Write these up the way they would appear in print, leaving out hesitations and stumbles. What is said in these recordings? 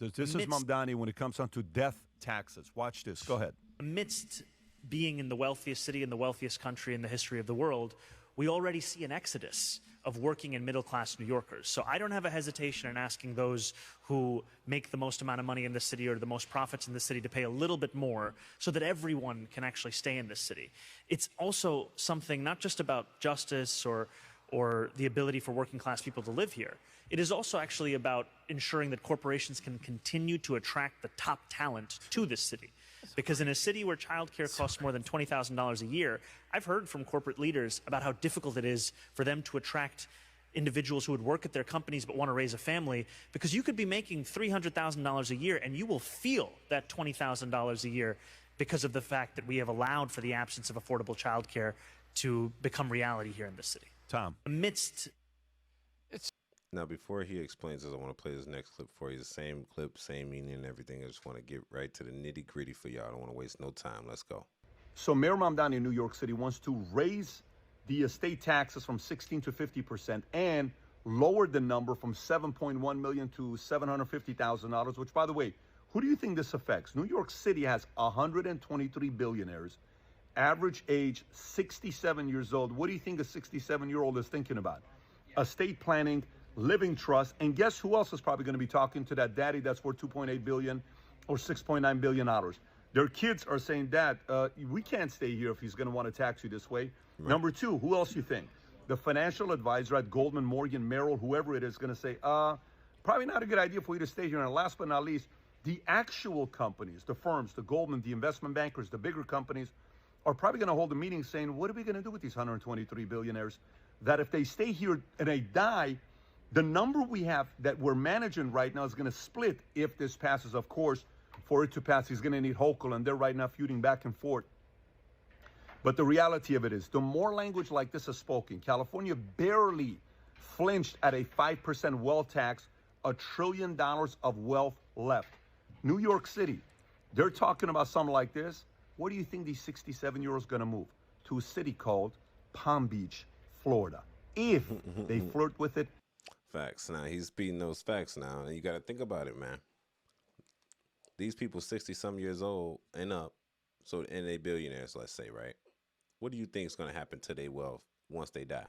This is amidst Mamdani when it comes down to death taxes. Watch this. Go ahead. amidst being in the wealthiest city in the wealthiest country in the history of the world, we already see an exodus of working and middle-class New Yorkers. So I don't have a hesitation in asking those who make the most amount of money in the city or the most profits in the city to pay a little bit more so that everyone can actually stay in this city. It's also something not just about justice or the ability for working class people to live here. It is also actually about ensuring that corporations can continue to attract the top talent to this city. Because in a city where childcare costs more than $20,000 a year, I've heard from corporate leaders about how difficult it is for them to attract individuals who would work at their companies but want to raise a family, because you could be making $300,000 a year and you will feel that $20,000 a year because of the fact that we have allowed for the absence of affordable childcare to become reality here in this city. Tom. Amidst Now, before he explains this, I want to play this next clip for you. The same clip, same meaning and everything. I just want to get right to the nitty gritty for y'all. I don't want to waste no time. Let's go. So Mayor Mamdani in New York City wants to raise the estate taxes from 16 to 50% and lower the number from $7.1 million to $750,000, which, by the way, who do you think this affects? New York City has 123 billionaires, average age 67 years old. What do you think a 67-year-old is thinking about? Estate planning, living trust, and guess who else is probably going to be talking to that daddy that's worth $2.8 billion or $6.9 billion? Their kids are saying, Dad, we can't stay here if he's going to want to tax you this way. Right. Number two, who else you think? The financial advisor at Goldman, Morgan, Merrill, whoever it is, going to say, probably not a good idea for you to stay here. And last but not least, the actual companies, the firms, the Goldman, the investment bankers, the bigger companies are probably going to hold a meeting saying, what are we going to do with these 123 billionaires? That if they stay here and they die, the number we have that we're managing right now is going to split if this passes. Of course, for it to pass, he's going to need Hochul, and they're right now feuding back and forth. But the reality of it is, the more language like this is spoken, California barely flinched at a 5% wealth tax, $1 trillion of wealth left. New York City, they're talking about something like this. Where do you think these 67-year-olds going to move? To a city called Palm Beach, Florida. If they flirt with it. Facts. Now, he's speeding those facts now. And you got to think about it, man. These people 60-some years old and up, and they billionaires, let's say, right? What do you think is going to happen to their wealth once they die?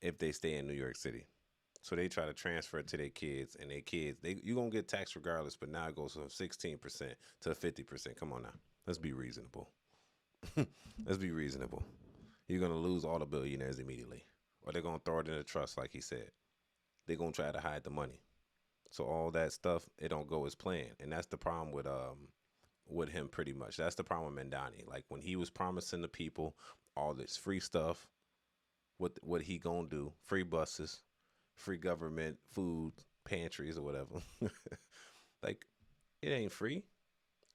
If they stay in New York City. So they try to transfer it to their kids, and their kids, you're going to get taxed regardless, but now it goes from 16% to 50%. Come on now. Let's be reasonable. Let's be reasonable. You're going to lose all the billionaires immediately. Or they're going to throw it in a trust, like he said. They're going to try to hide the money. So all that stuff, it don't go as planned. And that's the problem with him pretty much. That's the problem with Mamdani. Like when he was promising the people all this free stuff, what he going to do? Free buses, free government food, pantries or whatever. Like, it ain't free.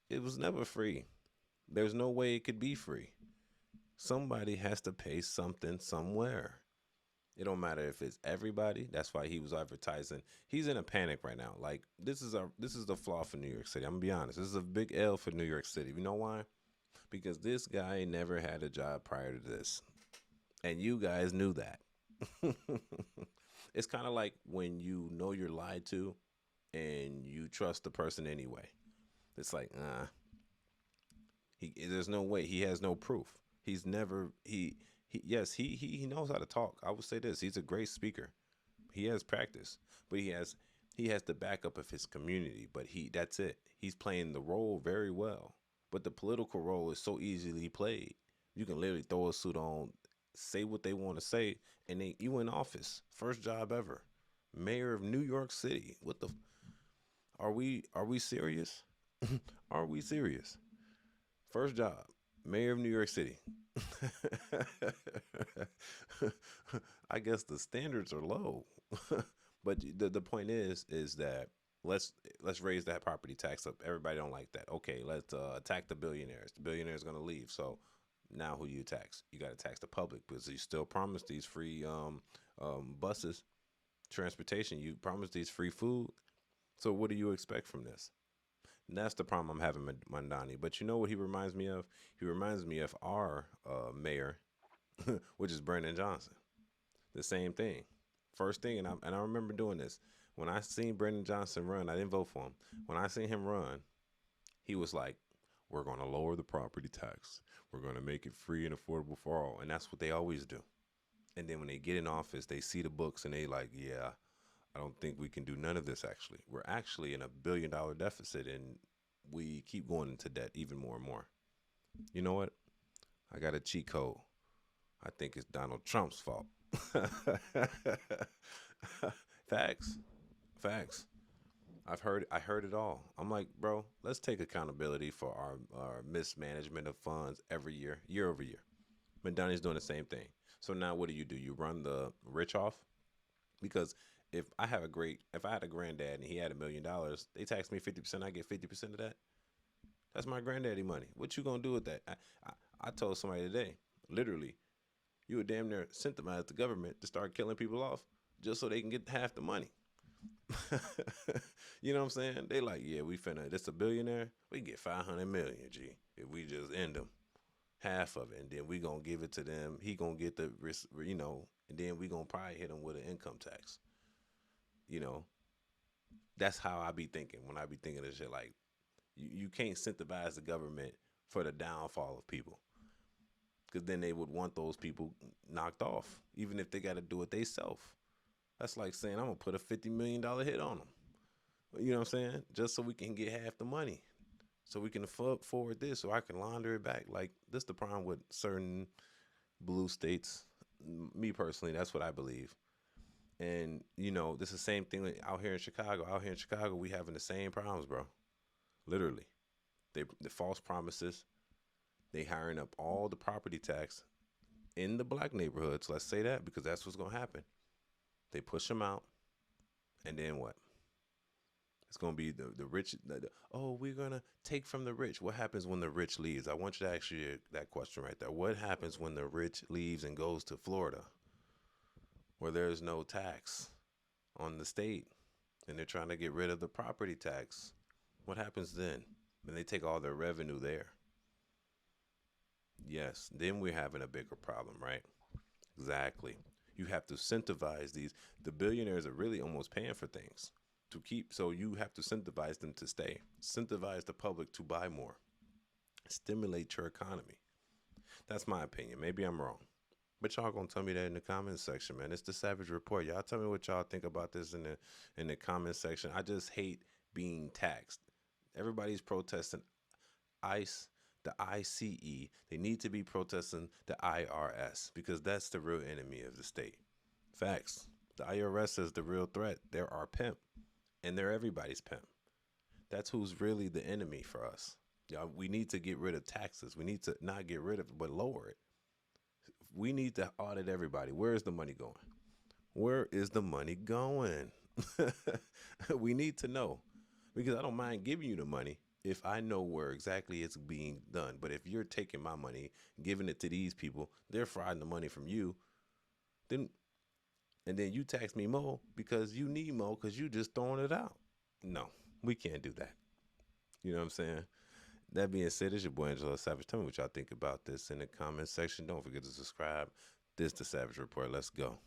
It was never free. There's no way it could be free. Somebody has to pay something somewhere. It don't matter if it's everybody. That's why he was advertising. He's in a panic right now. Like, this is the flaw for New York City. I'm gonna be honest. This is a big L for New York City. You know why? Because this guy never had a job prior to this. And you guys knew that. It's kind of like when you know you're lied to and you trust the person anyway. It's like, there's no way. He has no proof. He's never, yes, he knows how to talk. I would say this. He's a great speaker. He has practice, but he has the backup of his community, but that's it. He's playing the role very well, but the political role is so easily played. You can literally throw a suit on, say what they want to say, and you in office. First job ever. Mayor of New York City. What the, are we serious? Are we serious? First job. Mayor of New York City. I guess the standards are low. But the point is that let's raise that property tax up. Everybody don't like that. Okay, let's attack the billionaires. The billionaires going to leave. So now who do you tax? You got to tax the public because you still promise these free buses, transportation. You promise these free food. So what do you expect from this? And that's the problem I'm having with Mamdani. But you know what he reminds me of? He reminds me of our mayor, which is Brandon Johnson. The same thing. First thing, and I remember doing this. When I seen Brendan Johnson run, I didn't vote for him. When I seen him run, he was like, we're going to lower the property tax. We're going to make it free and affordable for all. And that's what they always do. And then when they get in office, they see the books and they like, yeah, I don't think we can do none of this actually. We're actually in $1 billion deficit and we keep going into debt even more and more. You know what? I got a cheat code. I think it's Donald Trump's fault. Facts. Facts. I heard it all. I'm like, bro, let's take accountability for our mismanagement of funds every year over year. Mamdani's doing the same thing. So now what do? You run the rich off? Because if I had a granddad and he had $1 million, they tax me 50%, I get 50% of that. That's my granddaddy money. What you gonna do with that? I told somebody today, literally, you would damn near incentivize the government to start killing people off just so they can get half the money. You know what I'm saying? They like, yeah, this a billionaire, we can get 500 million, G, if we just end them. Half of it, and then we gonna give it to them. He gonna get the risk, and then we gonna probably hit him with an income tax. That's how I be thinking when I be thinking of shit. Like, you can't incentivize the government for the downfall of people, because then they would want those people knocked off, even if they got to do it themselves. That's like saying I'm gonna put a $50 million hit on them. You know what I'm saying? Just so we can get half the money. So we can forward this, so I can launder it back. Like, this the problem with certain blue states. Me personally, that's what I believe. And, this is the same thing out here in Chicago. Out here in Chicago, we having the same problems, bro. Literally. The false promises. They hiring up all the property tax in the black neighborhoods. Let's say that, because that's what's going to happen. They push them out. And then what? It's going to be the rich. We're going to take from the rich. What happens when the rich leaves? I want you to ask you that question right there. What happens when the rich leaves and goes to Florida, where there's no tax on the state, and they're trying to get rid of the property tax? What happens then? When they take all their revenue there? Yes, then we're having a bigger problem, right? Exactly. You have to incentivize these. The billionaires are really almost paying for things to keep. So you have to incentivize them to stay. Incentivize the public to buy more. Stimulate your economy. That's my opinion. Maybe I'm wrong. But y'all gonna tell me that in the comments section, man. It's the Savage Report. Y'all tell me what y'all think about this in the comments section. I just hate being taxed. Everybody's protesting ICE, the ICE. They need to be protesting the IRS, because that's the real enemy of the state. Facts. The IRS is the real threat. They're our pimp, and they're everybody's pimp. That's who's really the enemy for us. Y'all, we need to get rid of taxes. We need to not get rid of it, but lower it. We need to audit everybody. Where is the money going? Where is the money going? We need to know, because I don't mind giving you the money if I know where exactly it's being done. But if you're taking my money, giving it to these people, they're frauding the money from you, and then you tax me more because you need more because you just throwing it out. No, we can't do that. You know what I'm saying? That being said, it's your boy Angelo Savage. Tell me what y'all think about this in the comments section. Don't forget to subscribe. This is the Savage Report. Let's go.